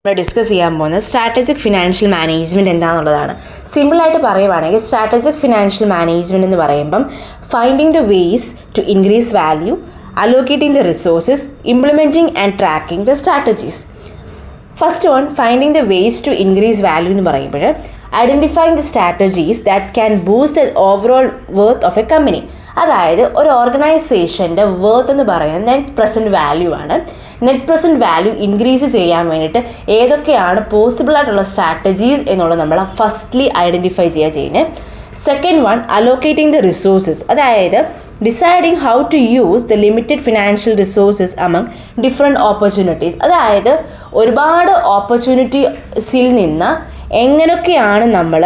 നമ്മൾ ഡിസ്കസ് ചെയ്യാൻ പോകുന്നത് സ്ട്രാറ്റജിക് ഫിനാൻഷ്യൽ മാനേജ്മെൻറ്റ് എന്താണെന്നുള്ളതാണ്. സിമ്പിളായിട്ട് പറയുവാണെങ്കിൽ സ്ട്രാറ്റജിക് ഫിനാൻഷ്യൽ മാനേജ്മെൻറ്റ് എന്ന് പറയുമ്പം finding the ways to increase value, allocating the resources, implementing and tracking the strategies. First one, finding the ways to increase value എന്ന് പറയുമ്പോൾ identifying the strategies that can boost the overall worth of a company. അതായത് ഒരു ഓർഗനൈസേഷൻ്റെ worth എന്ന് പറയുന്നത് net present value ആണ്. Net present value increase ചെയ്യാൻ വേണ്ടിയിട്ട് ഏതൊക്കെയാണ് പോസിബിളായിട്ടുള്ള സ്ട്രാറ്റജീസ് എന്നുള്ളത് നമ്മൾ ഫസ്റ്റ്ലി ഐഡൻറ്റിഫൈ ചെയ്യുന്നത്. Second one, allocating the resources, അതായത് deciding how to use the limited financial resources among different opportunities. അതായത് ഒരുപാട് ഓപ്പർച്യൂണിറ്റീസിൽ നിന്ന് എങ്ങനെയൊക്കെയാണ് നമ്മൾ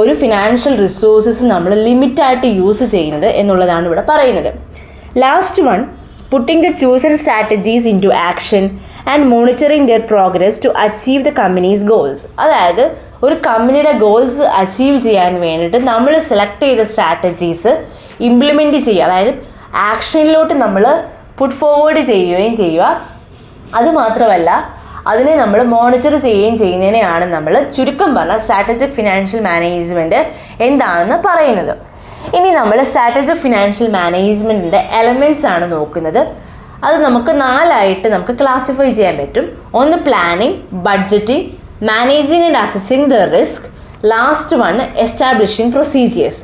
ഒരു ഫിനാൻഷ്യൽ റിസോഴ്സസ് നമ്മൾ ലിമിറ്റായിട്ട് യൂസ് ചെയ്യുന്നത് എന്നുള്ളതാണ് ഇവിടെ പറയുന്നത്. Last one, putting the chosen strategies into action and monitoring their progress to achieve the company's goals. അതായത് ഒരു കമ്പനിയുടെ ഗോൾസ് അച്ചീവ് ചെയ്യാൻ വേണ്ടിയിട്ട് നമ്മൾ സെലക്ട് ചെയ്ത സ്ട്രാറ്റജീസ് ഇംപ്ലിമെൻറ്റ് ചെയ്യുക, അതായത് ആക്ഷനിലോട്ട് നമ്മൾ പുട്ട് ഫോർവേഡ് ചെയ്യുകയും ചെയ്യുക. അതുമാത്രമല്ല അതിനെ നമ്മൾ മോണിറ്റർ ചെയ്യുകയും ചെയ്യുന്നതിനെയാണ് നമ്മൾ ചുരുക്കം പറഞ്ഞ സ്ട്രാറ്റജിക് ഫിനാൻഷ്യൽ മാനേജ്മെൻറ്റ് എന്താണെന്ന് പറയുന്നത്. ഇനി നമ്മൾ സ്ട്രാറ്റജിക് ഫിനാൻഷ്യൽ മാനേജ്മെൻറ്റിൻ്റെ എലമെൻറ്റ്സ് ആണ് നോക്കുന്നത്. അത് നമുക്ക് നാലായിട്ട് നമുക്ക് ക്ലാസിഫൈ ചെയ്യാൻ പറ്റും. ഒന്ന് planning, budgeting, managing and assessing the risk, last one establishing procedures.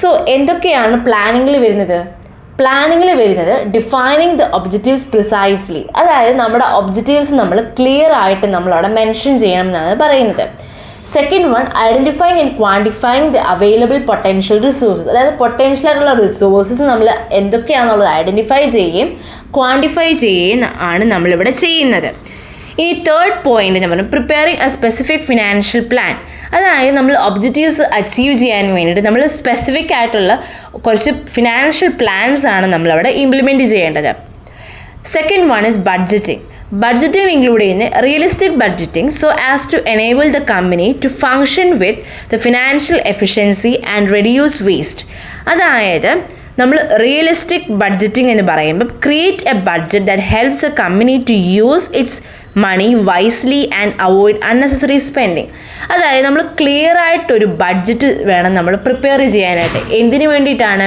So എന്തൊക്കെയാണ് പ്ലാനിങ്ങിൽ വരുന്നത്? പ്ലാനിങ്ങിൽ വരുന്നത് ഡിഫൈനിങ് ദ ഒബ്ജക്റ്റീവ്സ് പ്രിസൈസ്ലി, അതായത് നമ്മുടെ ഒബ്ജക്റ്റീവ്സ് നമ്മൾ ക്ലിയർ ആയിട്ട് നമ്മളവിടെ മെൻഷൻ ചെയ്യണം എന്നാണ് പറയുന്നത്. Second one, identifying and quantifying the available potential resources, അതായത് പൊട്ടൻഷ്യൽ ആയിട്ടുള്ള റിസോഴ്സസ് നമ്മൾ എന്തൊക്കെയാണെന്നുള്ളത് ഐഡൻറ്റിഫൈ ചെയ്യുകയും ക്വാണ്ടിഫൈ ചെയ്യുകയും ആണ് നമ്മളിവിടെ ചെയ്യുന്നത്. ഇനി തേർഡ് പോയിന്റ് എന്ന് പറഞ്ഞാൽ preparing A specific financial plan, അതായത് നമ്മൾ ഒബ്ജക്റ്റീവ്സ് അച്ചീവ് ചെയ്യാൻ വേണ്ടിയിട്ട് നമ്മൾ സ്പെസിഫിക് ആയിട്ടുള്ള കുറച്ച് ഫിനാൻഷ്യൽ പ്ലാൻസ് ആണ് നമ്മളവിടെ ഇംപ്ലിമെൻറ്റ് ചെയ്യേണ്ടത്. Second one is budgeting. Budgeting include ചെയ്യുന്ന realistic budgeting so as to enable the company to function with the financial efficiency and reduce waste. അതായത് നമ്മൾ റിയലിസ്റ്റിക് ബഡ്ജറ്റിംഗ് എന്ന് പറയുമ്പോൾ create a budget that helps a company to use its money wisely and avoid unnecessary spending. അതായത് നമ്മൾ clear ആയിട്ടൊരു budget വേണം നമ്മൾ prepare ചെയ്യാനായിട്ട്. എന്തിനു വേണ്ടിയിട്ടാണ്?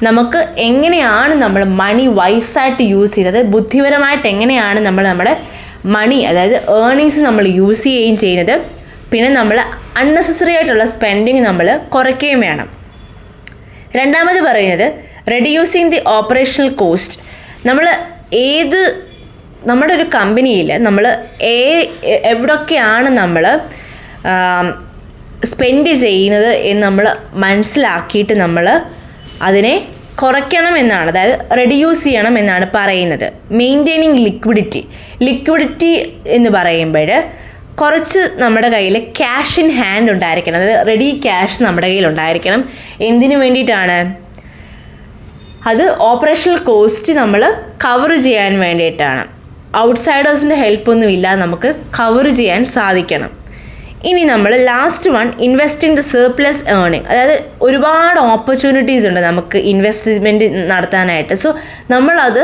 നമുക്ക് എങ്ങനെയാണ് നമ്മൾ മണി വൈസായിട്ട് യൂസ് ചെയ്യുന്നത്, ബുദ്ധിപരമായിട്ട് എങ്ങനെയാണ് നമ്മൾ നമ്മുടെ മണി, അതായത് ഏർണിങ്സ് നമ്മൾ യൂസ് ചെയ്യുകയും ചെയ്യുന്നത്, പിന്നെ നമ്മൾ അൺനെസസറി ആയിട്ടുള്ള സ്പെൻഡിങ് നമ്മൾ കുറയ്ക്കുകയും വേണം. രണ്ടാമത് പറയുന്നത് റെഡ്യൂസിങ് ദി ഓപ്പറേഷണൽ കോസ്റ്റ്. നമ്മൾ നമ്മുടെ ഒരു കമ്പനിയിൽ നമ്മൾ എവിടൊക്കെയാണ് നമ്മൾ സ്പെൻഡ് ചെയ്യുന്നത് എന്ന് നമ്മൾ മനസ്സിലാക്കിയിട്ട് നമ്മൾ അതിനെ കുറയ്ക്കണം എന്നാണ്, അതായത് റെഡ്യൂസ് ചെയ്യണം എന്നാണ് പറയുന്നത്. മെയിൻറ്റെയിനിങ് ലിക്വിഡിറ്റി എന്ന് പറയുമ്പോൾ കുറച്ച് നമ്മുടെ കയ്യിൽ ക്യാഷ് ഇൻ ഹാൻഡ് ഉണ്ടായിരിക്കണം, അതായത് റെഡി ക്യാഷ് നമ്മുടെ കയ്യിൽ ഉണ്ടായിരിക്കണം. എന്തിനു വേണ്ടിയിട്ടാണ്? അത് ഓപ്പറേഷണൽ കോസ്റ്റ് നമ്മൾ കവർ ചെയ്യാൻ വേണ്ടിയിട്ടാണ്. ഔട്ട്സൈഡേഴ്സിൻ്റെ ഹെൽപ്പൊന്നും ഇല്ലാതെ നമുക്ക് കവർ ചെയ്യാൻ സാധിക്കണം. ഇനി നമ്മൾ last one, investing the surplus earning, അതായത് ഒരുപാട് ഓപ്പർച്യൂണിറ്റീസ് ഉണ്ട് നമുക്ക് ഇൻവെസ്റ്റ്മെൻറ്റ് നടത്താനായിട്ട്. സോ നമ്മളത്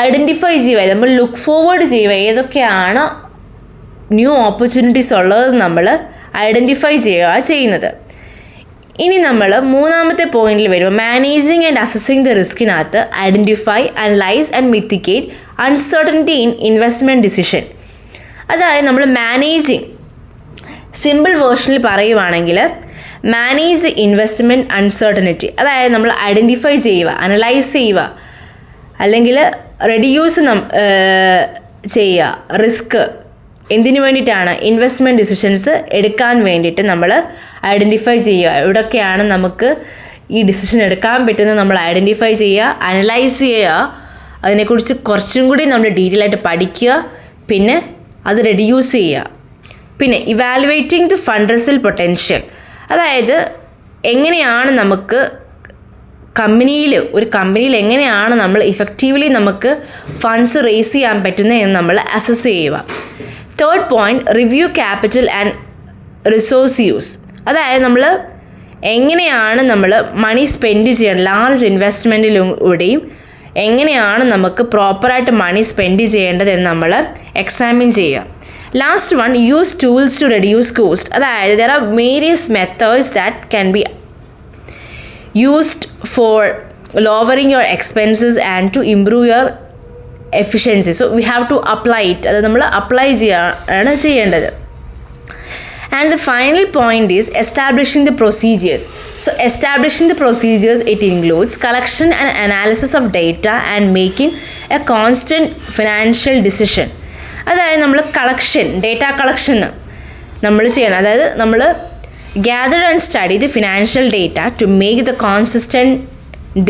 ഐഡൻറ്റിഫൈ ചെയ്യുക, നമ്മൾ ലുക്ക് ഫോർവേഡ് ചെയ്യുക, ഏതൊക്കെയാണ് ന്യൂ ഓപ്പർച്യൂണിറ്റീസ് ഉള്ളത് നമ്മൾ ഐഡൻറ്റിഫൈ ചെയ്യുന്നത്. ഇനി നമ്മൾ മൂന്നാമത്തെ പോയിന്റിൽ വരുമ്പോൾ മാനേജിങ് ആൻഡ് അസസിങ് ദ റിസ്കിനകത്ത് identify, analyse and mitigate uncertainty in investment decision. അതായത് നമ്മൾ മാനേജിങ്, സിമ്പിൾ വേർഷനിൽ പറയുവാണെങ്കിൽ മാനേജ് ഇൻവെസ്റ്റ്മെൻറ്റ് അൺസർട്ടനിറ്റി, അതായത് നമ്മൾ ഐഡൻറ്റിഫൈ ചെയ്യുക, അനലൈസ് ചെയ്യുക, അല്ലെങ്കിൽ റെഡ്യൂസ് ചെയ്യുക റിസ്ക്. എന്തിനു വേണ്ടിയിട്ടാണ്? ഇൻവെസ്റ്റ്മെൻറ്റ് ഡിസിഷൻസ് എടുക്കാൻ വേണ്ടിയിട്ട് നമ്മൾ ഐഡൻറ്റിഫൈ ചെയ്യുക, എവിടെയൊക്കെയാണ് നമുക്ക് ഈ ഡിസിഷൻ എടുക്കാൻ പറ്റുന്നത് നമ്മൾ ഐഡൻറ്റിഫൈ ചെയ്യുക, അനലൈസ് ചെയ്യുക, അതിനെക്കുറിച്ച് കുറച്ചും കൂടി നമ്മൾ ഡീറ്റെയിൽ ആയിട്ട് പഠിക്കുക, പിന്നെ അത് റെഡ്യൂസ് ചെയ്യുക. പിന്നെ evaluating the fund Risal potential, അതായത് എങ്ങനെയാണ് നമുക്ക് ഒരു കമ്പനിയിൽ എങ്ങനെയാണ് നമ്മൾ ഇഫക്റ്റീവ്ലി നമുക്ക് ഫണ്ട്സ് റേസ് ചെയ്യാൻ പറ്റുന്നത് എന്ന് നമ്മൾ അസസ് ചെയ്യുക. Third point, review capital and resource use, അതായത് നമ്മൾ എങ്ങനെയാണ് നമ്മൾ മണി സ്പെൻഡ് ചെയ്യണം ലാർജ് ഇൻവെസ്റ്റ്മെൻറ്റിലൂടെയും എങ്ങനെയാണ് നമുക്ക് പ്രോപ്പറായിട്ട് മണി സ്പെൻഡ് ചെയ്യേണ്ടതെന്ന് നമ്മൾ എക്സാമിൻ ചെയ്യുക. Last one, use tools to reduce cost. അതായത് there are various methods that can be used for lowering your expenses and to improve your efficiency. So we have to apply it. അത് നമ്മൾ apply ചെയ്യാണ് ചെയ്യേണ്ടത്. And the final point is establishing the procedures. So establishing the procedures, it includes collection and analysis of data and making a constant financial decision. അതായത് നമ്മൾ data collection നമ്മൾ ചെയ്യണം. അതായത് നമ്മൾ gather and study the financial data to make the consistent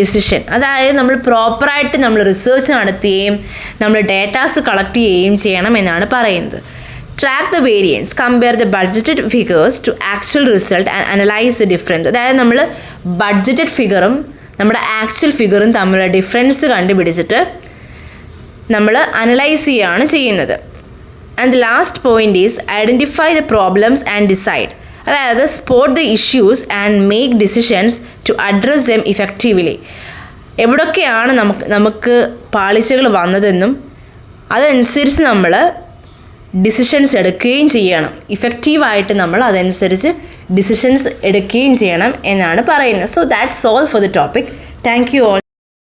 decision. അതായത് നമ്മൾ പ്രോപ്പറായിട്ട് നമ്മൾ റിസർച്ച് നടത്തുകയും നമ്മൾ ഡേറ്റാസ് കളക്ട് ചെയ്യുകയും ചെയ്യണം എന്നാണ് പറയുന്നത്. Track the variance, compare the budgeted figures to actual result and analyze the difference. അതായത് നമ്മൾ ബഡ്ജറ്റഡ് ഫിഗറും നമ്മുടെ ആക്ച്വൽ ഫിഗറും തമ്മിലുള്ള ഡിഫറൻസ് കണ്ടുപിടിച്ചിട്ട് നമ്മൾ അനലൈസ് ചെയ്യുകയാണ് ചെയ്യുന്നത്. And the last point is identify the problems and decide. അതായത് spot the issues and make decisions to address them effectively. എവിടൊക്കെയാണ് നമുക്ക് പാളിച്ചകൾ വന്നതെന്നും അതനുസരിച്ച് നമ്മൾ ഡിസിഷൻസ് എടുക്കുകയും ചെയ്യണം. ഇഫക്റ്റീവായിട്ട് നമ്മൾ അതനുസരിച്ച് ഡിസിഷൻസ് എടുക്കുകയും ചെയ്യണം എന്നാണ് പറയുന്നത്. So that's all for the topic. Thank you all.